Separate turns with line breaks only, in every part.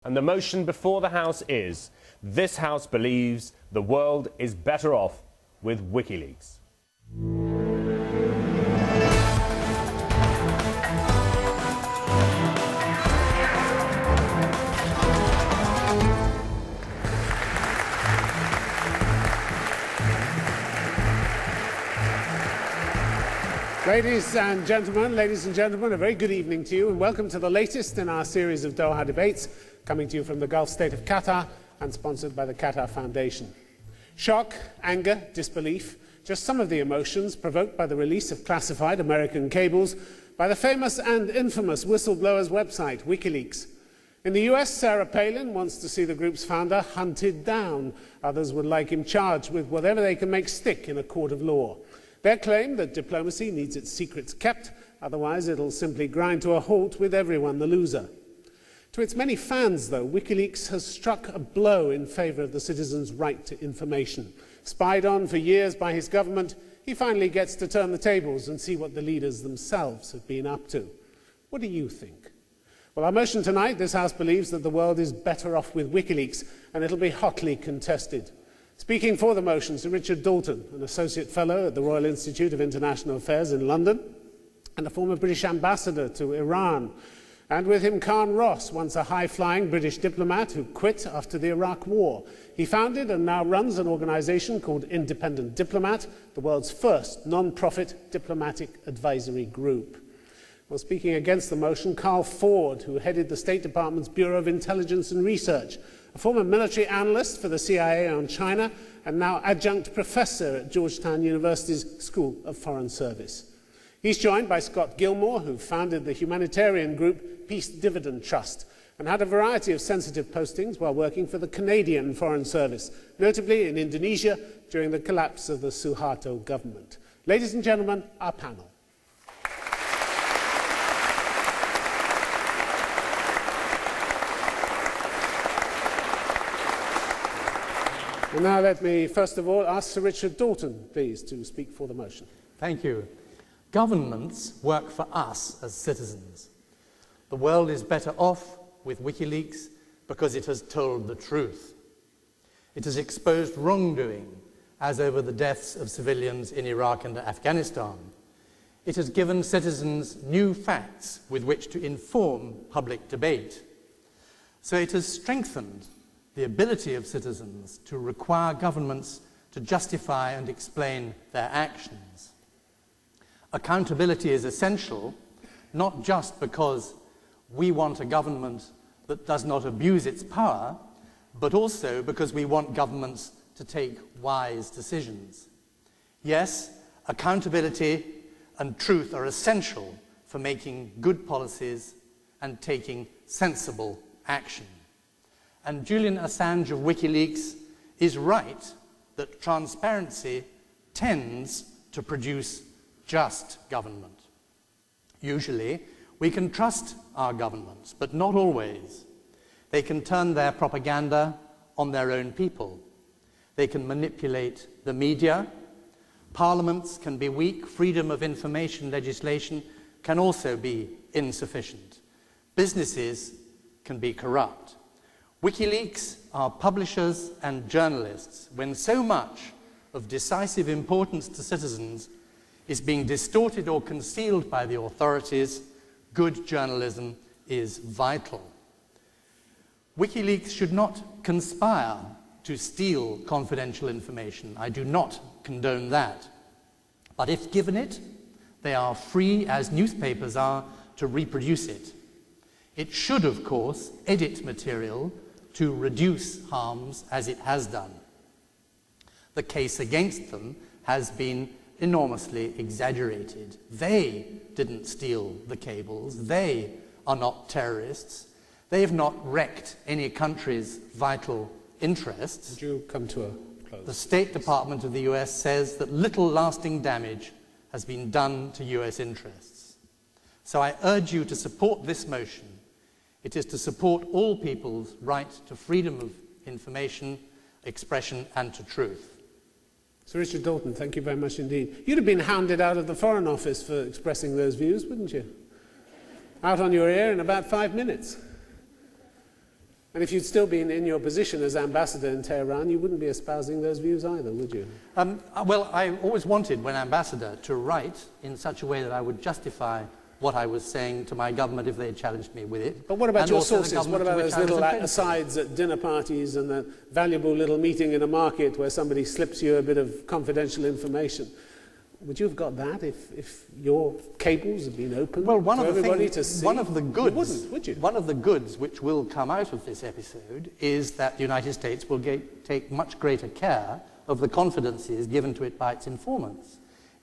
And the motion before the House is, this House believes the world is better off with Wikileaks.
Ladies and gentlemen, a very good evening to you and welcome to the latest in our series of Doha Debates, coming to you from the Gulf state of Qatar and sponsored by the Qatar Foundation. Shock, anger, disbelief, just some of the emotions provoked by the release of classified American cables by the famous and infamous whistleblower's website, Wikileaks. In the US, Sarah Palin wants to see the group's founder hunted down. Others would like him charged with whatever they can make stick in a court of law. Their claim that diplomacy needs its secrets kept, otherwise it'll simply grind to a halt with everyone the loser. To its many fans, though, Wikileaks has struck a blow in favour of the citizens' right to information. Spied on for years by his government, he finally gets to turn the tables and see what the leaders themselves have been up to. What do you think? Well, our motion tonight, this House believes that the world is better off with Wikileaks, and it'll be hotly contested. Speaking for the motion, Sir Richard Dalton, an Associate Fellow at the Royal Institute of International Affairs in London, and a former British ambassador to Iran. And with him, Khan Ross, once a high-flying British diplomat who quit after the Iraq War. He founded and now runs an organisation called Independent Diplomat, the world's first non-profit diplomatic advisory group. Well, speaking against the motion, Carl Ford, who headed the State Department's Bureau of Intelligence and Research, a former military analyst for the CIA on China and now adjunct professor at Georgetown University's School of Foreign Service. He's joined by Scott Gilmore, who founded the humanitarian group Peace Dividend Trust and had a variety of sensitive postings while working for the Canadian Foreign Service, notably in Indonesia during the collapse of the Suharto government. Ladies and gentlemen, our panel. And now let me first of all ask Sir Richard Dalton, please, to speak for the motion.
Thank you. Governments work for us as citizens. The world is better off with Wikileaks because it has told the truth. It has exposed wrongdoing, as over the deaths of civilians in Iraq and Afghanistan. It has given citizens new facts with which to inform public debate. So it has strengthened the ability of citizens to require governments to justify and explain their actions. Accountability is essential, not just because we want a government that does not abuse its power, but also because we want governments to take wise decisions. Yes, accountability and truth are essential for making good policies and taking sensible action. And Julian Assange of Wikileaks is right that transparency tends to produce just government. Usually, we can trust our governments, but not always. They can turn their propaganda on their own people. They can manipulate the media. Parliaments can be weak. Freedom of information legislation can also be insufficient. Businesses can be corrupt. Wikileaks are publishers and journalists when so much of decisive importance to citizens is being distorted or concealed by the authorities. Good journalism is vital. Wikileaks should not conspire to steal confidential information. I do not condone that. But if given it, they are free, as newspapers are, to reproduce it. It should, of course, edit material to reduce harms, as it has done. The case against them has been enormously exaggerated. They didn't steal the cables. They are not terrorists. They have not wrecked any country's vital interests.
Would you come to a close?
The State Department of the US says that little lasting damage has been done to US interests. So I urge you to support this motion. It is to support all people's right to freedom of information, expression, and to truth.
Sir Richard Dalton, thank you very much indeed. You'd have been hounded out of the Foreign Office for expressing those views, wouldn't you? Out on your ear in about 5 minutes. And if you'd still been in your position as ambassador in Tehran, you wouldn't be espousing those views either, would you?
Well, I always wanted, when ambassador, to write in such a way that I would justify what I was saying to my government if they had challenged me with it.
But what about your sources? What about those little asides at dinner parties and the valuable little meeting in a market where somebody slips you a bit of confidential information? Would you have got that if your cables had been open to everybody to see?
One of the goods,
you wouldn't, would you?
One of the goods which will come out of this episode is that the United States will take much greater care of the confidences given to it by its informants.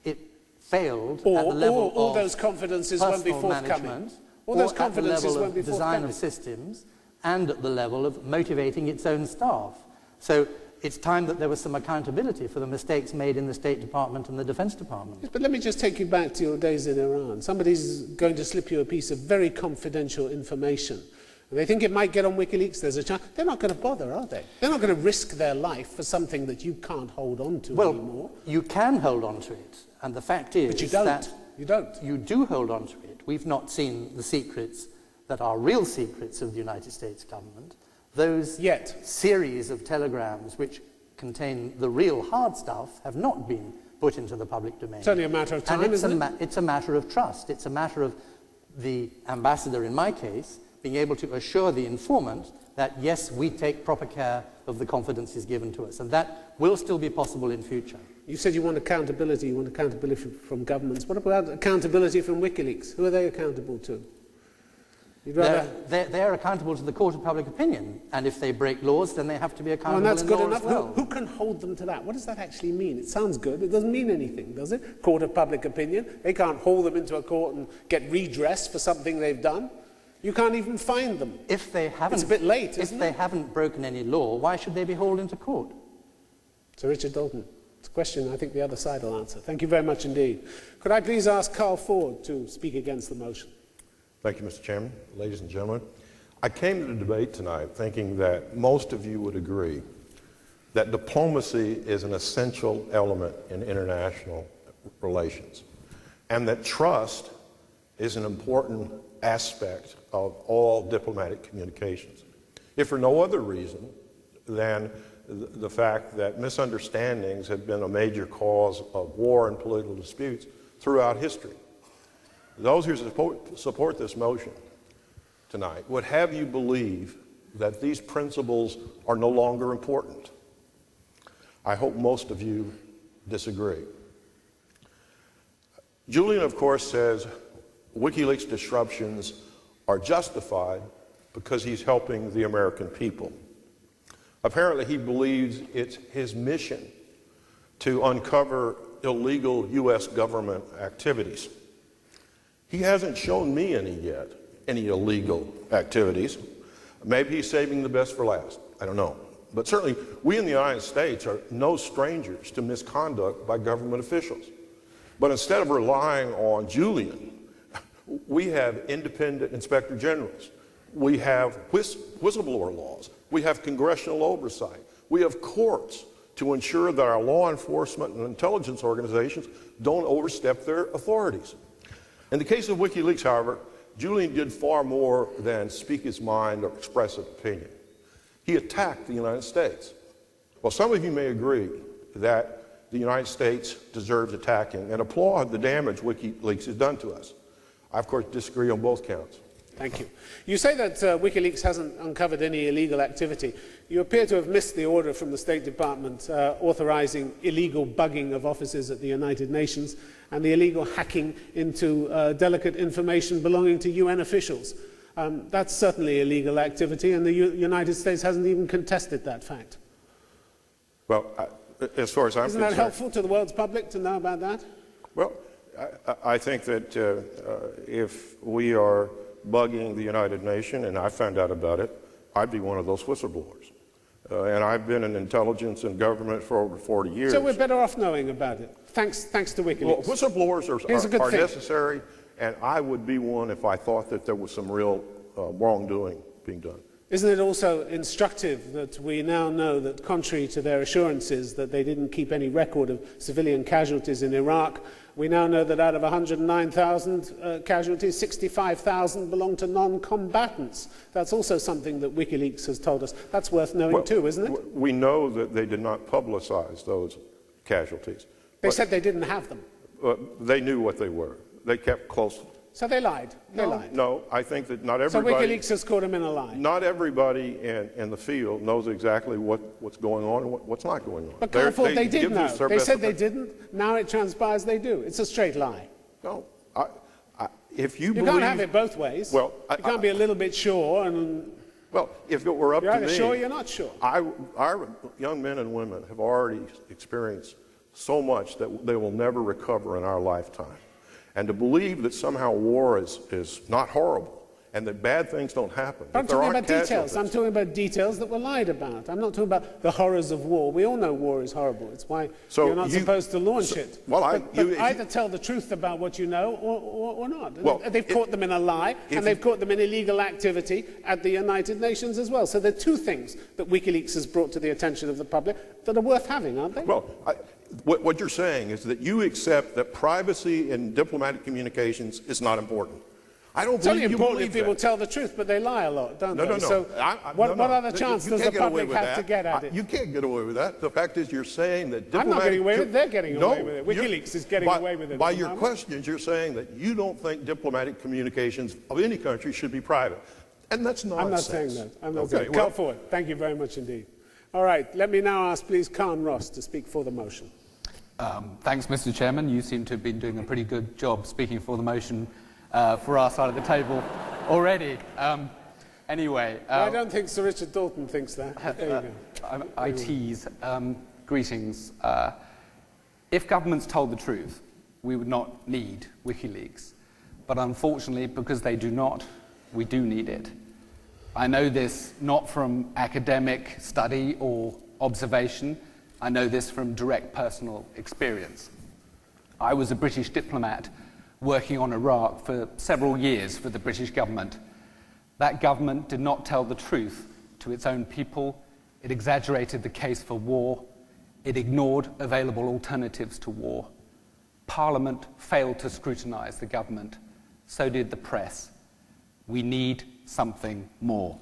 It failed at the level
all
of
those confidences won't be forthcoming. All those confidences won't be forthcoming.
Design of systems, and at the level of motivating its own staff. So it's time that there was some accountability for the mistakes made in the State Department and the Defense Department.
Yes, but let me just take you back to your days in Iran. Somebody's going to slip you a piece of very confidential information. They think it might get on Wikileaks, there's a chance. They're not going to bother, are they? They're not going to risk their life for something that you can't hold on to anymore.
Well, you can hold on to it. And the fact is
but you don't.
that
you don't.
You do hold on to it. We've not seen the secrets that are real secrets of the United States government. Those series of telegrams which contain the real hard stuff have not been put into the public domain.
It's only a matter of time,
isn't it? It's a matter of trust. It's a matter of the ambassador, in my case, being able to assure the informant that, yes, we take proper care of the confidences given to us. And that will still be possible in future.
You said you want accountability. You want accountability from governments. What about accountability from WikiLeaks? Who are they accountable to?
They're accountable to the court of public opinion, and if they break laws, then they have to be accountable
and that's good enough.
As well.
Who can hold them to that? What does that actually mean? It sounds good. It doesn't mean anything, does it? Court of public opinion. They can't haul them into a court and get redress for something they've done. You can't even find them.
If they haven't,
it's a bit late, isn't it?
If they haven't broken any law, why should they be hauled into court?
Sir Richard Dalton. It's a question I think the other side will answer. Thank you very much indeed. Could I please ask Carl Ford to speak against the motion?
Thank you, Mr. Chairman. Ladies and gentlemen, I came to the debate tonight thinking that most of you would agree that diplomacy is an essential element in international relations, and that trust is an important aspect of all diplomatic communications, if for no other reason than the fact that misunderstandings have been a major cause of war and political disputes throughout history. Those who support this motion tonight would have you believe that these principles are no longer important. I hope most of you disagree. Julian, of course, says WikiLeaks disruptions are justified because he's helping the American people. Apparently, he believes it's his mission to uncover illegal U.S. government activities. He hasn't shown me any yet, any illegal activities. Maybe he's saving the best for last. I don't know. But certainly, we in the United States are no strangers to misconduct by government officials. But instead of relying on Julian, we have independent inspector generals. We have whistleblower laws. We have congressional oversight. We have courts to ensure that our law enforcement and intelligence organizations don't overstep their authorities. In the case of WikiLeaks, however, Julian did far more than speak his mind or express an opinion. He attacked the United States. Well, some of you may agree that the United States deserves attacking and applaud the damage WikiLeaks has done to us. I, of course, disagree on both counts.
Thank you. You say that WikiLeaks hasn't uncovered any illegal activity. You appear to have missed the order from the State Department authorizing illegal bugging of offices at the United Nations and the illegal hacking into delicate information belonging to UN officials. That's certainly illegal activity, and the United States hasn't even contested that fact.
Well, as far as I'm concerned...
Isn't that helpful to the world's public to know about that?
Well, I think that if we are bugging the United Nations, and I found out about it, I'd be one of those whistleblowers. And I've been in intelligence and government for over 40 years.
So we're better off knowing about it, thanks to WikiLeaks.
Well, whistleblowers are necessary, and I would be one if I thought that there was some real wrongdoing being done.
Isn't it also instructive that we now know that, contrary to their assurances that they didn't keep any record of civilian casualties in Iraq, We now know that out of 109,000 casualties, 65,000 belong to non-combatants. That's also something that WikiLeaks has told us. That's worth knowing too, isn't it?
We know that they did not publicize those casualties.
They said they didn't have them.
They knew what they were. They kept close.
So they lied. They lied.
No, I think that not everybody...
So WikiLeaks has caught them in a lie.
Not everybody in the field knows exactly what's going on and what's not going on.
But Carrefour, they did know. They said they didn't. Now it transpires they do. It's a straight lie.
No. If you
believe... You can't have it both ways.
Well,
you can't be a little bit sure and...
Well, if it were up to me...
You're either sure or you're not sure.
Our young men and women have already experienced so much that they will never recover in our lifetime. And to believe that somehow war is not horrible and that bad things don't happen.
But I'm talking about details. I'm talking about details that were lied about. I'm not talking about the horrors of war. We all know war is horrible. It's why you're not supposed to launch it.
Well,
but either tell the truth about what you know or not. Well, they've caught them in a lie, and they've caught them in illegal activity at the United Nations as well. So there are two things that WikiLeaks has brought to the attention of the public that are worth having, aren't they?
Well, what you're saying is that you accept that privacy in diplomatic communications is not important. I don't believe you believe that. It's only important if people
tell the truth, but they lie a lot, don't they?
No.
So what other chance does the public have to get at it?
You can't get away with that. The fact is you're saying that diplomatic...
I'm not getting away with it. They're getting away with it. WikiLeaks is getting away with it.
By your questions, you're saying that you don't think diplomatic communications of any country should be private. And that's nonsense.
I'm not saying that. I'm not saying that. Come forward. Thank you very much indeed. All right. Let me now ask, please, Khan Ross to speak for the motion.
Thanks, Mr. Chairman. You seem to have been doing a pretty good job speaking for the motion for our side of the table already. Anyway...
I don't think Sir Richard Dalton thinks that. There you go.
I tease. Greetings. If governments told the truth, we would not need WikiLeaks. But unfortunately, because they do not, we do need it. I know this not from academic study or observation. I know this from direct personal experience. I was a British diplomat working on Iraq for several years for the British government. That government did not tell the truth to its own people. It exaggerated the case for war. It ignored available alternatives to war. Parliament failed to scrutinise the government. So did the press. We need something more.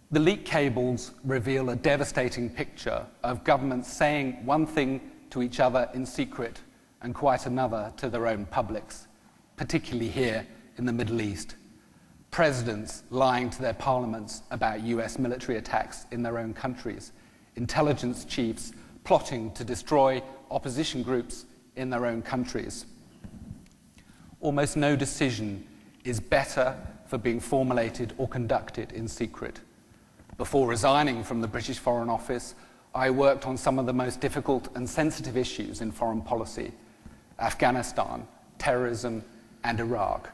The leaked cables reveal a devastating picture of governments saying one thing to each other in secret and quite another to their own publics, particularly here in the Middle East. Presidents lying to their parliaments about US military attacks in their own countries. Intelligence chiefs plotting to destroy opposition groups in their own countries. Almost no decision is better for being formulated or conducted in secret. Before resigning from the British Foreign Office, I worked on some of the most difficult and sensitive issues in foreign policy: Afghanistan, terrorism, and Iraq.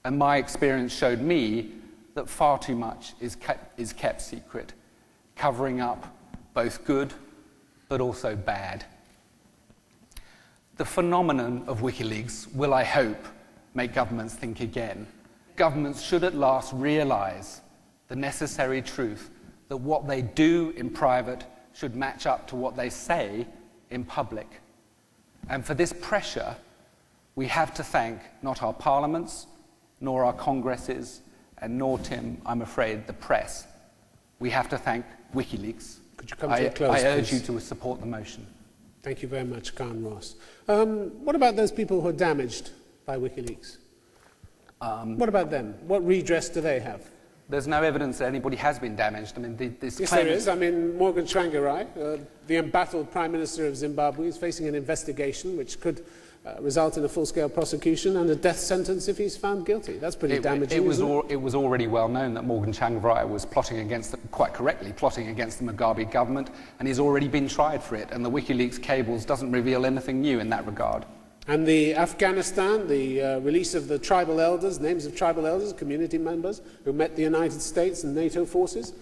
And my experience showed me that far too much is kept secret, covering up both good but also bad. The phenomenon of WikiLeaks will, I hope, make governments think again. Governments should at last realise the necessary truth that what they do in private should match up to what they say in public. And for this pressure, we have to thank not our parliaments, nor our congresses, and nor, Tim, I'm afraid, the press. We have to thank WikiLeaks.
Could you come to a close,
I urge
please?
you to support the motion.
Thank you very much, Khan Ross. What about those people who are damaged by WikiLeaks? What about them? What redress do they have?
There's no evidence that anybody has been damaged. I mean, this
yes,
claim
there is. I mean, Morgan Tsvangirai, the embattled Prime Minister of Zimbabwe, is facing an investigation which could result in a full-scale prosecution and a death sentence if he's found guilty. That's pretty damaging.
It was already well known that Morgan Tsvangirai was plotting against, quite correctly, plotting against the Mugabe government, and he's already been tried for it. And the WikiLeaks cables doesn't reveal anything new in that regard.
And the Afghanistan, the release of the tribal elders, names of tribal elders, community members who met the United States and NATO forces.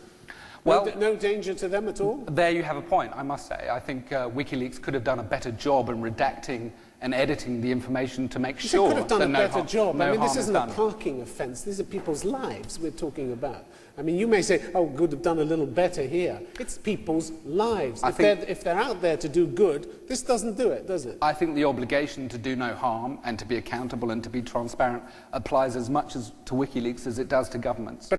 Well, no danger to them at all?
There you have a point, I must say. I think WikiLeaks could have done a better job in redacting and editing the information to make
They
sure
could have done
that
a
no
better
harm,
job.
no
I mean,
harm
this
is
isn't
done.
a parking offence. These are people's lives we're talking about. I mean, you may say, oh, could have done a little better here. It's people's lives. If they're out there to do good, this doesn't do it, does it?
I think the obligation to do no harm and to be accountable and to be transparent applies as much to WikiLeaks as it does to governments.